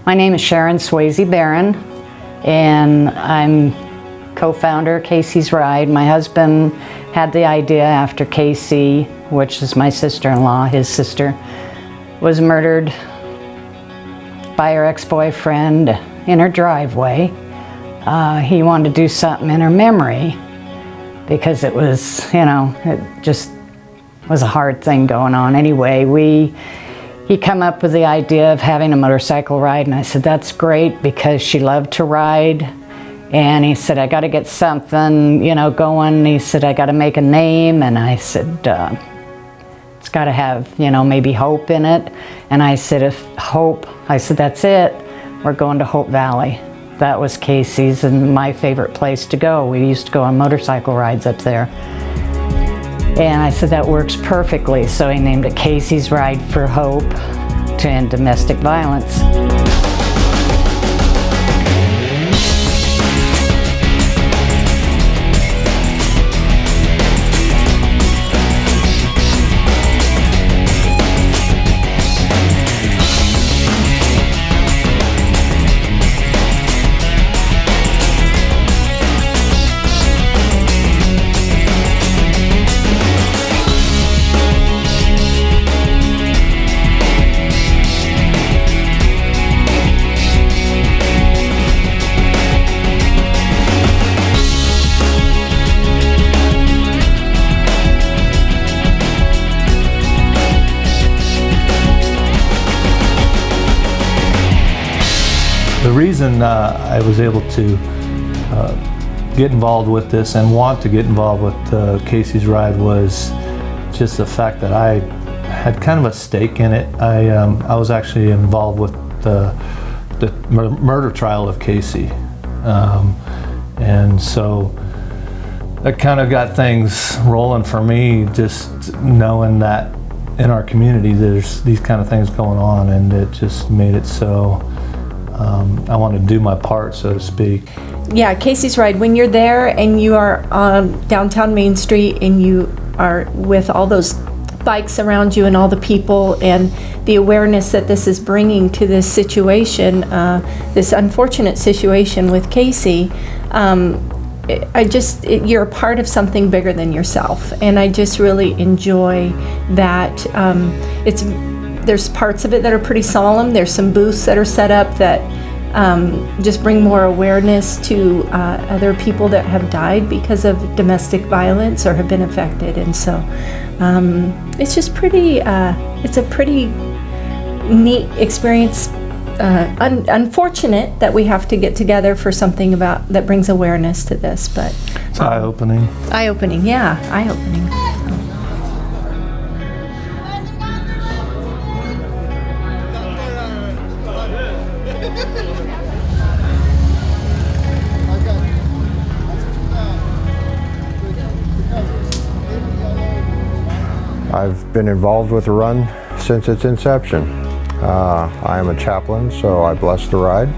My name is Sharon Swayze Barron, and I'm co-founder of Kacie's Ride. My husband had the idea after Kacie, which is my sister-in-law, his sister, was murdered by her ex-boyfriend in her driveway. He wanted to do something in her memory because it was, it just was a hard thing going on. Anyway, he come up with the idea of having a motorcycle ride, and I said, that's great, because she loved to ride. And he said, I got to get something, going. He said, I got to make a name. And I said, it's got to have, maybe hope in it. And I said, that's it. We're going to Hope Valley. That was Kacie's and my favorite place to go. We used to go on motorcycle rides up there. And I said, that works perfectly. So he named it Kacie's Ride for Hope to end domestic violence. The reason I was able to get involved with this and want to get involved with Kacie's Ride was just the fact that I had kind of a stake in it. I was actually involved with the murder trial of Kacie, and so that kind of got things rolling for me, just knowing that in our community there's these kind of things going on, and it just made it so I want to do my part, so to speak. Yeah, Kacie's Ride, when you're there and you are on downtown Main Street and you are with all those bikes around you and all the people and the awareness that this is bringing to this situation, this unfortunate situation with Kacie, you're a part of something bigger than yourself. And I just really enjoy that. There's parts of it that are pretty solemn. There's some booths that are set up that just bring more awareness to other people that have died because of domestic violence or have been affected. And so it's just pretty, it's a pretty neat experience. Unfortunate that we have to get together for something that brings awareness to this, but it's eye-opening. Eye-opening, yeah, eye-opening. I've been involved with the run since its inception. I am a chaplain, so I bless the ride.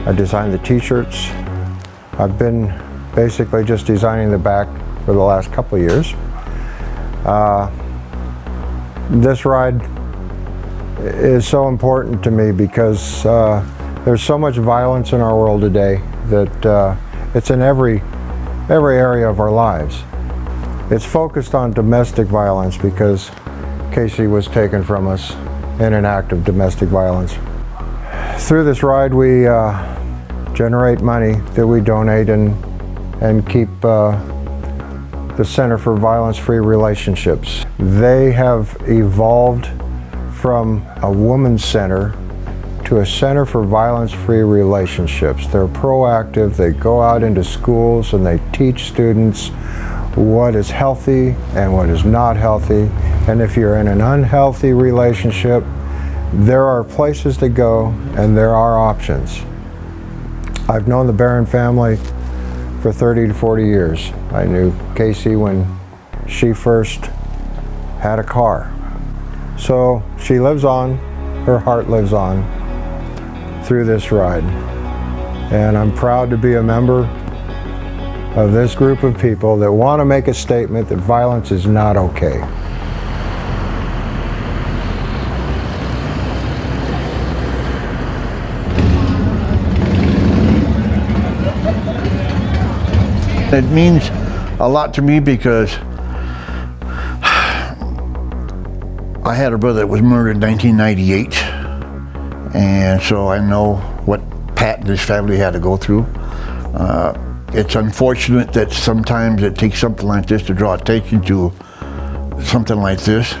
I designed the t-shirts. I've been basically just designing the back for the last couple of years. This ride is so important to me because there's so much violence in our world today that it's in every area of our lives. It's focused on domestic violence because Kacie was taken from us in an act of domestic violence. Through this ride, we generate money that we donate and keep the Center for Violence-Free Relationships. They have evolved from a women's center to a Center for Violence-Free Relationships. They're proactive, they go out into schools and they teach students what is healthy and what is not healthy. And if you're in an unhealthy relationship, there are places to go and there are options. I've known the Barron family for 30 to 40 years. I knew Kacie when she first had a car. So she lives on, her heart lives on through this ride. And I'm proud to be a member of this group of people that want to make a statement that violence is not okay. It means a lot to me because I had a brother that was murdered in 1998, and so I know what Pat and his family had to go through. It's unfortunate that sometimes it takes something like this to draw attention to something like this,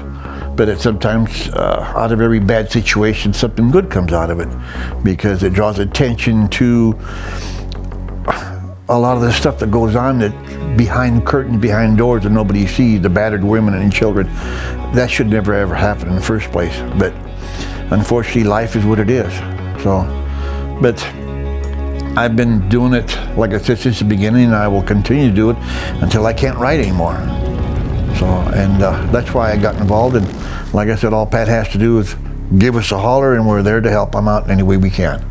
but it sometimes, out of every bad situation, something good comes out of it, because it draws attention to a lot of the stuff that goes on that behind curtains, behind doors that nobody sees, the battered women and children. That should never ever happen in the first place, but unfortunately life is what it is. So, but I've been doing it, like I said, since the beginning, and I will continue to do it until I can't write anymore. So, and that's why I got involved, and like I said, all Pat has to do is give us a holler, and we're there to help him out in any way we can.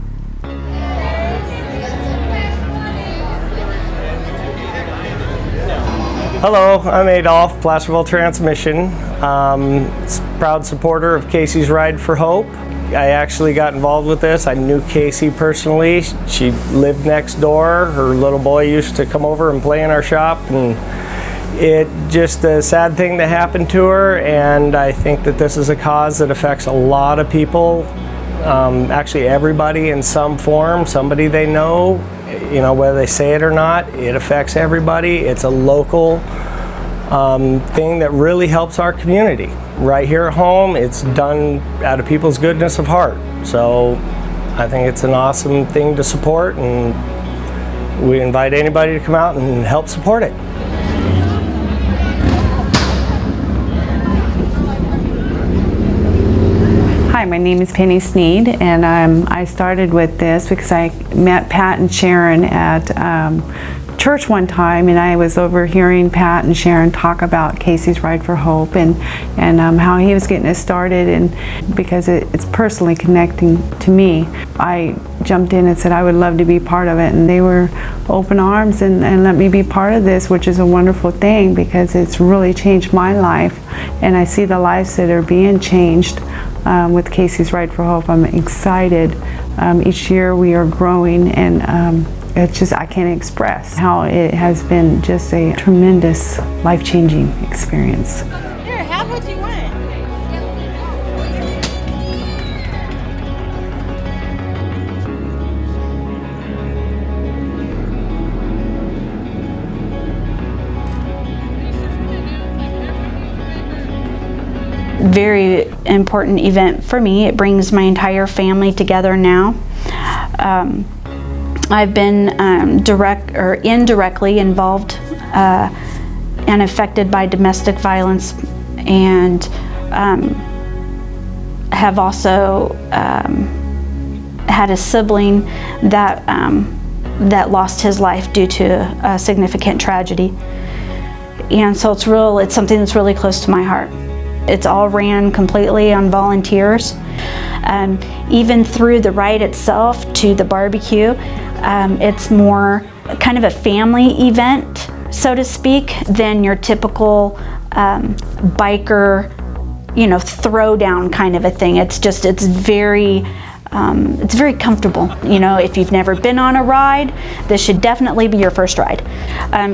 Hello, I'm Adolph, Placerville Transmission. Proud supporter of Kacie's Ride for Hope. I actually got involved with this. I knew Kacie personally. She lived next door. Her little boy used to come over and play in our shop, and it just a sad thing that happened to her, and I think that this is a cause that affects a lot of people, actually everybody in some form, somebody they know, you know, whether they say it or not, it affects everybody. It's a local thing that really helps our community. Right here at home, it's done out of people's goodness of heart. So I think it's an awesome thing to support, and we invite anybody to come out and help support it. Hi, my name is Penny Sneed, and I started with this because I met Pat and Sharon at church one time, and I was overhearing Pat and Sharon talk about Kacie's Ride for Hope and how he was getting it started, and because it's personally connecting to me, I jumped in and said I would love to be part of it, and they were open arms and let me be part of this, which is a wonderful thing because it's really changed my life, and I see the lives that are being changed with Kacie's Ride for Hope. I'm excited. Each year we are growing, and it's just, I can't express how it has been just a tremendous life-changing experience. Here, have what you want. Very important event for me. It brings my entire family together now. I've been direct or indirectly involved and affected by domestic violence, and have also had a sibling that that lost his life due to a significant tragedy. And so it's something that's really close to my heart. It's all ran completely on volunteers. Even through the ride itself to the barbecue, it's more kind of a family event, so to speak, than your typical biker, you know, throwdown kind of a thing. It's very comfortable. You know, if you've never been on a ride, this should definitely be your first ride.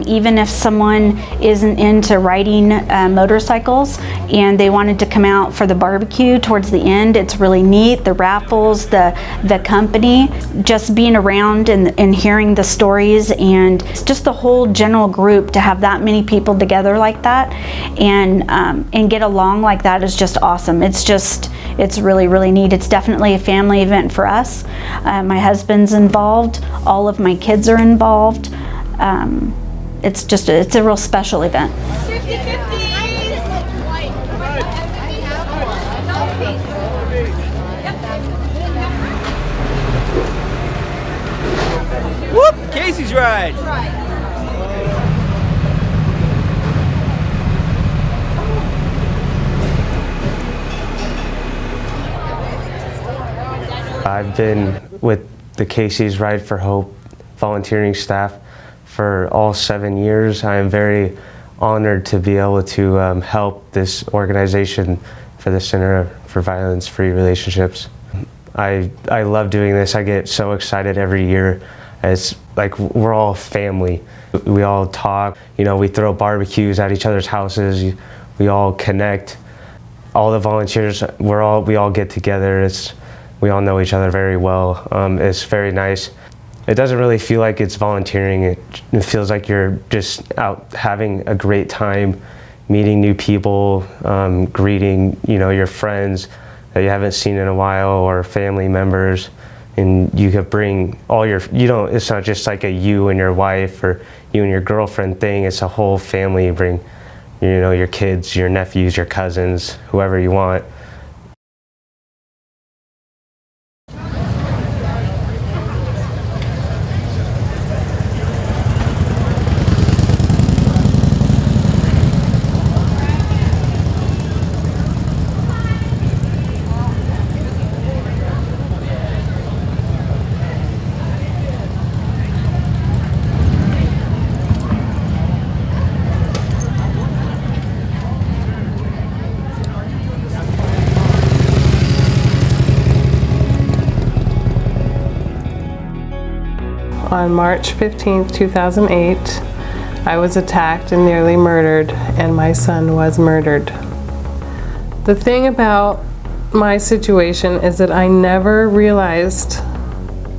Even if someone isn't into riding motorcycles and they wanted to come out for the barbecue towards the end, it's really neat. The raffles, the company, just being around and hearing the stories, and just the whole general group, to have that many people together like that and get along like that is just awesome. It's really, really neat. It's definitely a family event for us. My husband's involved. All of my kids are involved. It's a real special event. 50-50. Whoop! Kacie's Ride. I've been with the Kacie's Ride for Hope volunteering staff for all 7 years. I am very honored to be able to help this organization for the Center for Violence-Free Relationships. I love doing this. I get so excited every year as like we're all family. We all talk, you know, we throw barbecues at each other's houses, we all connect. All the volunteers, we all get together. We all know each other very well. It's very nice. It doesn't really feel like it's volunteering. It feels like you're just out having a great time, meeting new people, greeting, you know, your friends that you haven't seen in a while, or family members, and you could bring all your, it's not just like a you and your wife or you and your girlfriend thing, it's a whole family. You bring, you know, your kids, your nephews, your cousins, whoever you want. On March 15th, 2008, I was attacked and nearly murdered, and my son was murdered. The thing about my situation is that I never realized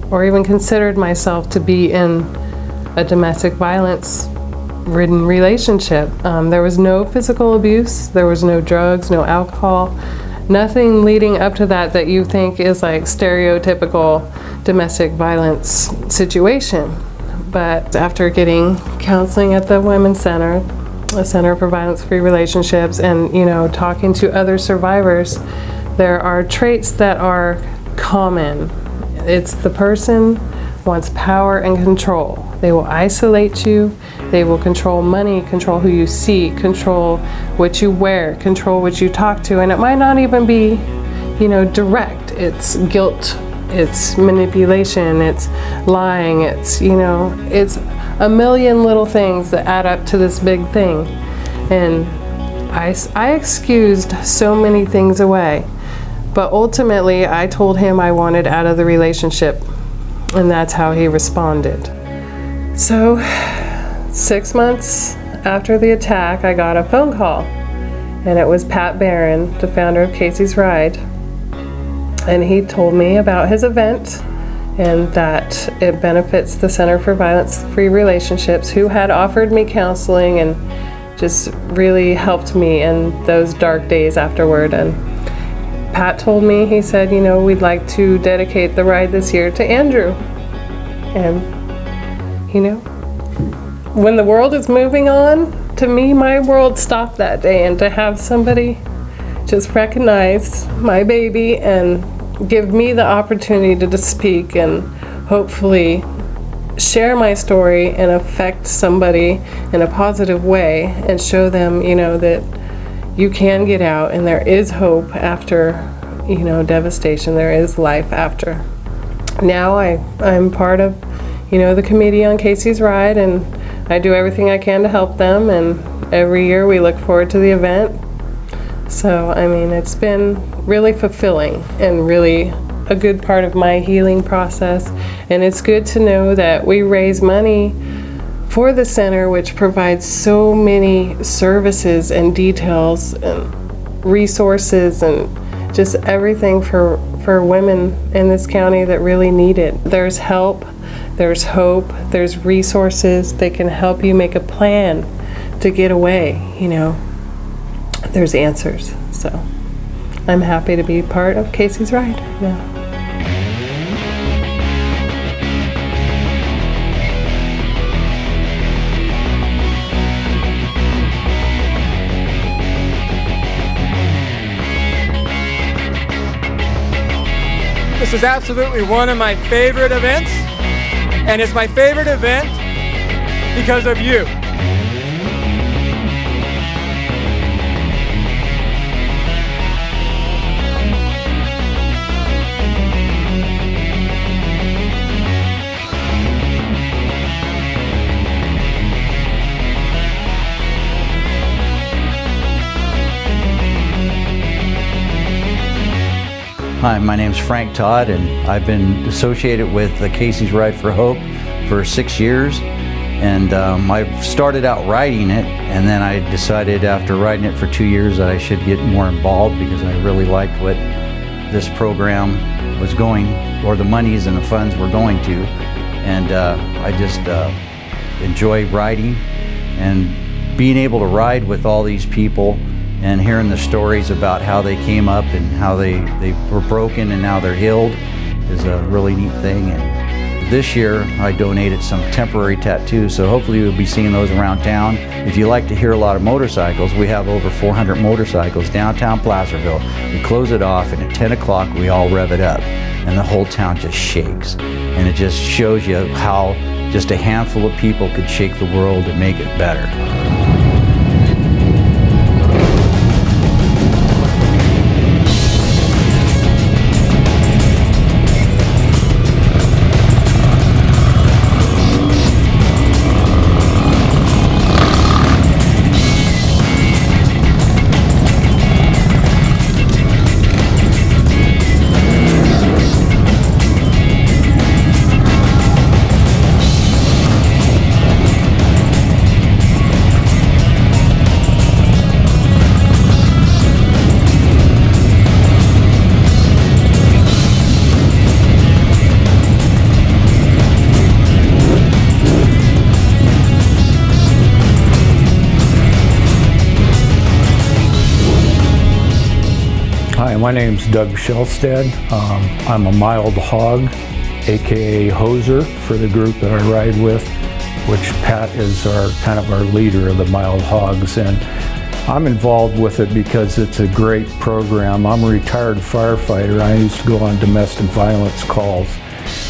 or even considered myself to be in a domestic violence ridden relationship. There was no physical abuse, there was no drugs, no alcohol, nothing leading up to that you think is like stereotypical domestic violence situation. But after getting counseling at the Women's Center, the Center for Violence-Free Relationships, and talking to other survivors, there are traits that are common. It's the person wants power and control. They will isolate you, they will control money, control who you see, control what you wear, control what you talk to, and it might not even be, direct. It's guilt, it's manipulation, it's lying, it's a million little things that add up to this big thing. And I excused so many things away, but ultimately I told him I wanted out of the relationship, and that's how he responded. So 6 months after the attack, I got a phone call, and it was Pat Barron, the founder of Kacie's Ride, and he told me about his event and that it benefits the Center for Violence-Free Relationships, who had offered me counseling and just really helped me in those dark days afterward. And Pat told me, he said, we'd like to dedicate the ride this year to Andrew. And when the world is moving on, to me, my world stopped that day, and to have somebody just recognize my baby and give me the opportunity to speak and hopefully share my story and affect somebody in a positive way and show them, that you can get out and there is hope after, devastation. There is life after. Now I'm part of, the committee on Kacie's Ride, and I do everything I can to help them, and every year we look forward to the event. So, it's been really fulfilling and really a good part of my healing process. And it's good to know that we raise money for the center, which provides so many services and details and resources and just everything for women in this county that really need it. There's help, there's hope, there's resources. They can help you make a plan to get away, There's answers. So I'm happy to be part of Kacie's Ride now. This is absolutely one of my favorite events, and it's my favorite event because of you. Hi, my name's Frank Todd, and I've been associated with the Kacie's Ride for Hope for 6 years, and I started out riding it, and then I decided after riding it for 2 years that I should get more involved because I really liked what this program was going, or the monies and the funds were going to, and I just enjoy riding and being able to ride with all these people and hearing the stories about how they came up and how they were broken and now they're healed is a really neat thing. And this year I donated some temporary tattoos, so hopefully you'll be seeing those around town. If you like to hear a lot of motorcycles, we have over 400 motorcycles downtown Placerville. We close it off, and at 10 o'clock we all rev it up, and the whole town just shakes. And it just shows you how just a handful of people could shake the world and make it better. Hi, my name's Doug Shelstad. I'm a mild hog, aka hoser, for the group that I ride with, which Pat is kind of our leader of the mild hogs. And I'm involved with it because it's a great program. I'm a retired firefighter. I used to go on domestic violence calls.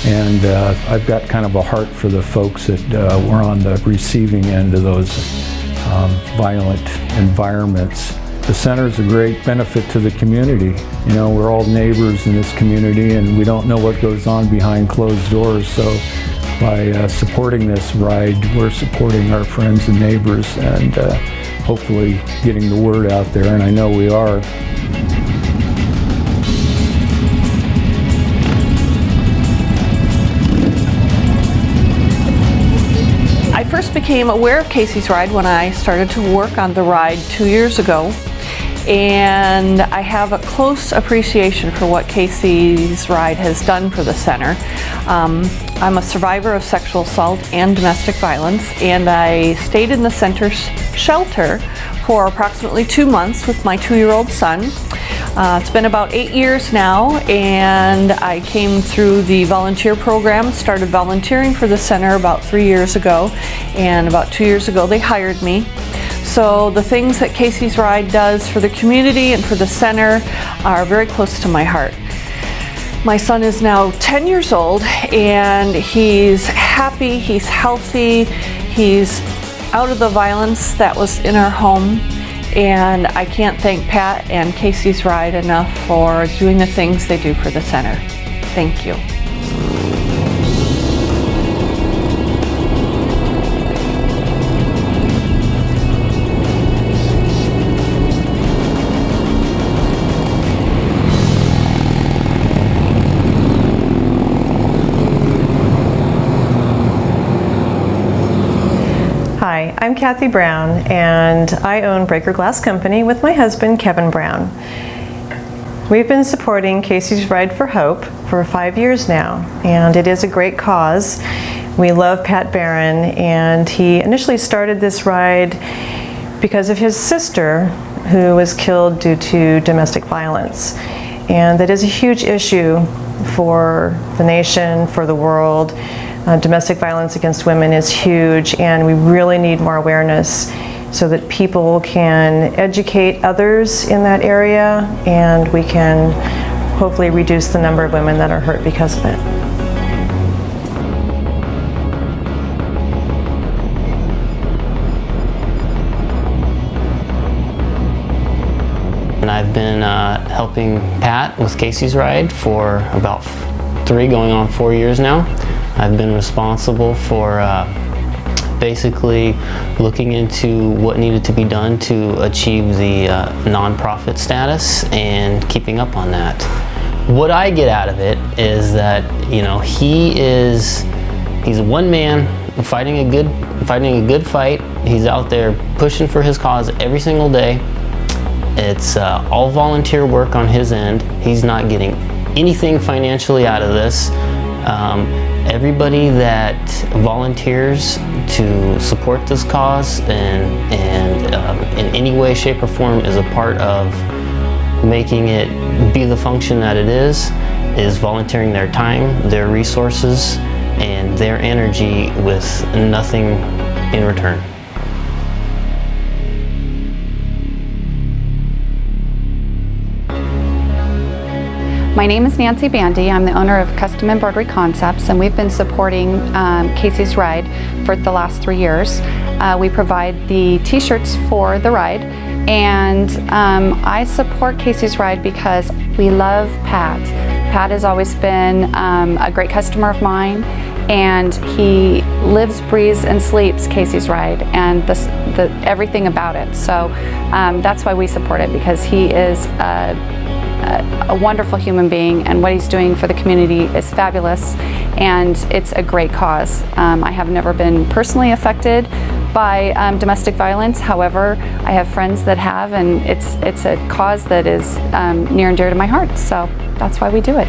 And I've got kind of a heart for the folks that were on the receiving end of those violent environments. The center is a great benefit to the community. You know, we're all neighbors in this community, and we don't know what goes on behind closed doors. So by supporting this ride, we're supporting our friends and neighbors, and hopefully getting the word out there, and I know we are. I first became aware of Kacie's Ride when I started to work on the ride 2 years ago, and I have a close appreciation for what Kacie's Ride has done for the center. I'm a survivor of sexual assault and domestic violence, and I stayed in the center's shelter for approximately 2 months with my 2-year-old son. It's been about 8 years now, and I came through the volunteer program, started volunteering for the center about 3 years ago, and about 2 years ago they hired me. So the things that Kacie's Ride does for the community and for the center are very close to my heart. My son is now 10 years old, and he's happy, he's healthy, he's out of the violence that was in our home. And I can't thank Pat and Kacie's Ride enough for doing the things they do for the center. Thank you. Hi, I'm Kathy Brown, and I own Breaker Glass Company with my husband, Kevin Brown. We've been supporting Kacie's Ride for Hope for 5 years now, and it is a great cause. We love Pat Barron, and he initially started this ride because of his sister, who was killed due to domestic violence. And that is a huge issue for the nation, for the world. Domestic violence against women is huge, and we really need more awareness so that people can educate others in that area, and we can hopefully reduce the number of women that are hurt because of it. And I've been helping Pat with Kacie's Ride for about 3 going on 4 years now. I've been responsible for basically looking into what needed to be done to achieve the nonprofit status and keeping up on that. What I get out of it is that, you know, he is He's a one man fighting a good fight. He's out there pushing for his cause every single day. It's all volunteer work on his end. He's not getting anything financially out of this. Everybody that volunteers to support this cause and in any way, shape, or form is a part of making it be the function that it is volunteering their time, their resources, and their energy with nothing in return. My name is Nancy Bandy. I'm the owner of Custom Embroidery Concepts, and we've been supporting Kacie's Ride for the last 3 years. We provide the t-shirts for the ride, and I support Kacie's Ride because we love Pat. Pat has always been a great customer of mine, and he lives, breathes, and sleeps Kacie's Ride and everything about it. So that's why we support it, because he is a wonderful human being, and what he's doing for the community is fabulous, and it's a great cause. I have never been personally affected by domestic violence. However, I have friends that have, and it's a cause that is near and dear to my heart, so that's why we do it.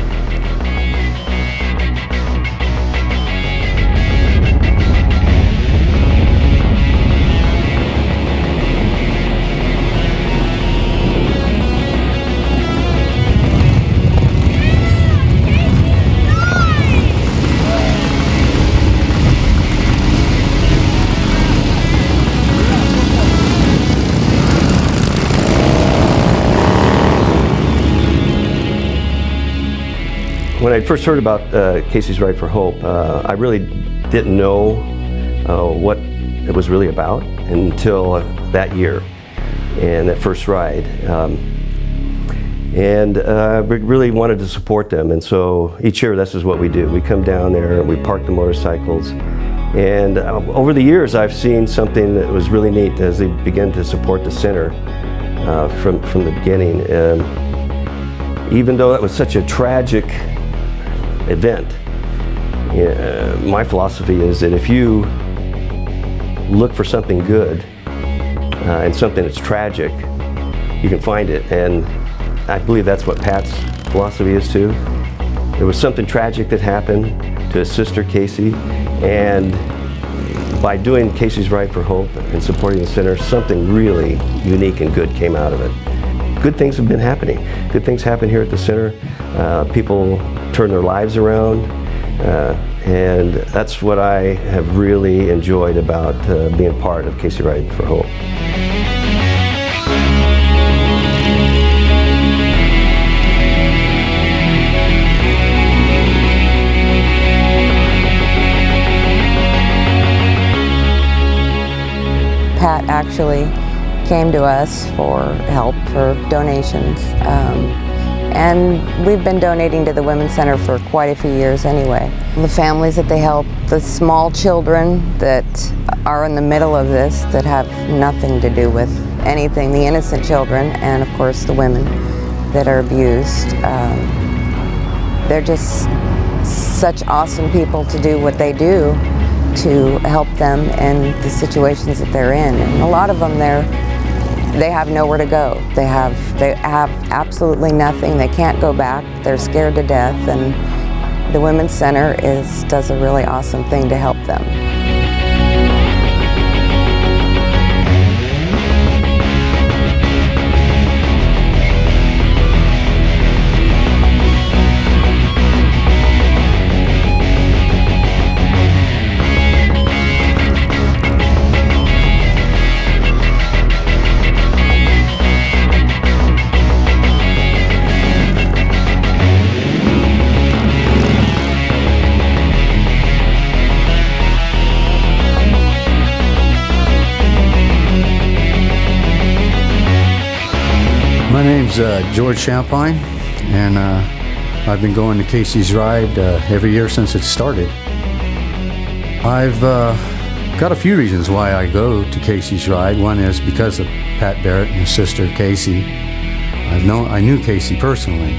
When I first heard about Kacie's Ride for Hope, I really didn't know what it was really about until that year and that first ride. We really wanted to support them, and so each year this is what we do. We come down there and we park the motorcycles, and over the years I've seen something that was really neat as they began to support the center from the beginning. Even though that was such a tragic event, my philosophy is that if you look for something good and something that's tragic, you can find it, and I believe that's what Pat's philosophy is too. There was something tragic that happened to his sister Kacie, and by doing Kacie's Ride for Hope and supporting the center, something really unique and good came out of it. Good things have been happening. Good things happen here at the center. People turn their lives around, and that's what I have really enjoyed about being part of Kacie Ride for Hope. Pat actually came to us for help, for donations. And we've been donating to the Women's Center for quite a few years anyway. The families that they help, the small children that are in the middle of this that have nothing to do with anything, the innocent children, and of course the women that are abused. They're just such awesome people to do what they do to help them in the situations that they're in. And a lot of them, they have nowhere to go. They have absolutely nothing. They can't go back. They're scared to death, and the Women's Center does a really awesome thing to help them. My name's George Champagne, and I've been going to Kacie's Ride every year since it started. I've got a few reasons why I go to Kacie's Ride. One is because of Pat Barrett and his sister Kacie. I knew Kacie personally,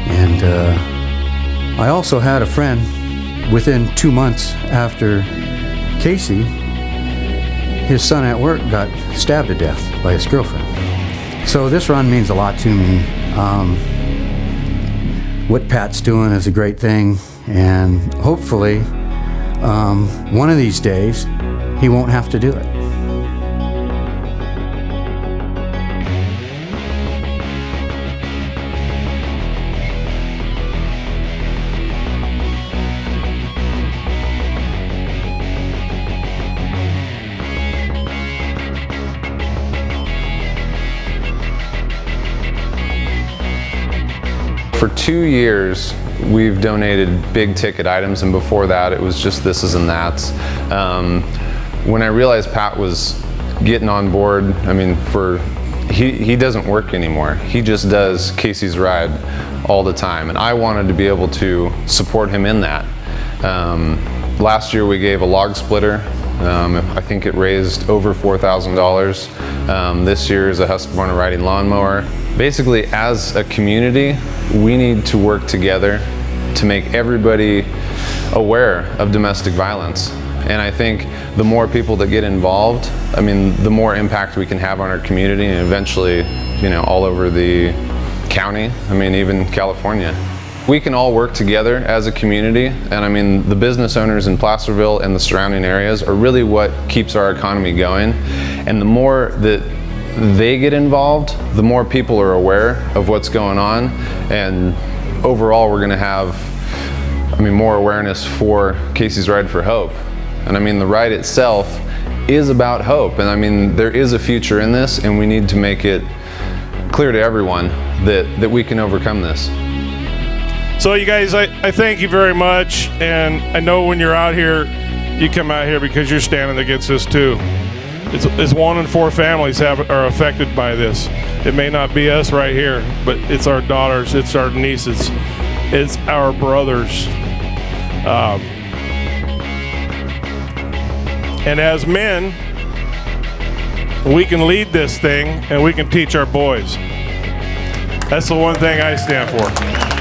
and I also had a friend within 2 months after Kacie, his son at work got stabbed to death by his girlfriend. So this run means a lot to me. What Pat's doing is a great thing, and hopefully one of these days he won't have to do it. For 2 years, we've donated big ticket items, and before that, it was just thises and that's. When I realized Pat was getting on board, I mean, he doesn't work anymore. He just does Kacie's Ride all the time, and I wanted to be able to support him in that. Last year, we gave a log splitter. I think it raised over $4,000. This year is a Husqvarna riding lawnmower. Basically, as a community, we need to work together to make everybody aware of domestic violence. And I think the more people that get involved, I mean, the more impact we can have on our community and eventually, you know, all over the county, I mean, even California. We can all work together as a community, and I mean, the business owners in Placerville and the surrounding areas are really what keeps our economy going. And the more that they get involved, the more people are aware of what's going on, and overall we're going to have, I mean, more awareness for Kacie's Ride for Hope. And I mean, the ride itself is about hope, and I mean, there is a future in this, and we need to make it clear to everyone that we can overcome this. So you guys, I thank you very much, and I know when you're out here, you come out here because you're standing against this too. It's 1 in 4 families are affected by this. It may not be us right here, but it's our daughters, it's our nieces, it's our brothers. And as men, we can lead this thing and we can teach our boys. That's the one thing I stand for.